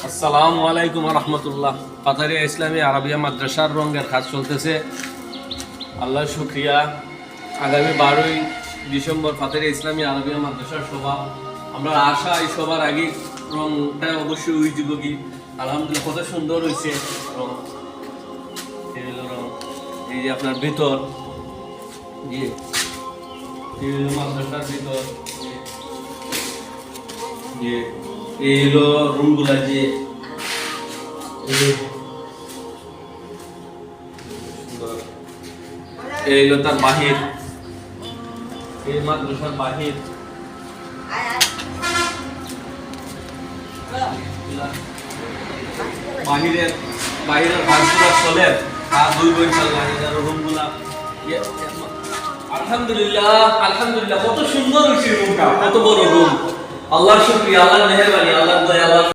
আসসালামু আলাইকুম রহমতুল্লাহ। পাতারিয়া ইসলামী আরবিয়া মাদ্রাসার রঙের কাজ চলতেছে। আল্লাহ শুক্রিয়া। আগামী 12ই ডিসেম্বর পাতারিয়া ইসলামী আরবিয়া মাদ্রাসার সভা। আমরা আশা এই সবার আগে রংটা অবশ্যই উপযোগী। আলহামদুলিল্লাহ কত সুন্দর হয়েছে রং। এই হলো রং, এই যে আপনার ভিতর দিয়ে মাদ্রাসার ভিতর যে এই হলো রুমগুলা, যে এই হলো তার বাহির, এই মাদ্রাসার বাহির। বাহিরের কাজগুলা চলে আর 2 বছর লাগে রুমগুলা। আলহামদুলিল্লাহ আলহামদুলিল্লাহ কত সুন্দর হয়েছে রুমটা, কত বড় রুম। আল্লাহর শুকরিয়া, আল্লাহর মেহেরবানি, আল্লাহর দয়া, আল্লাহর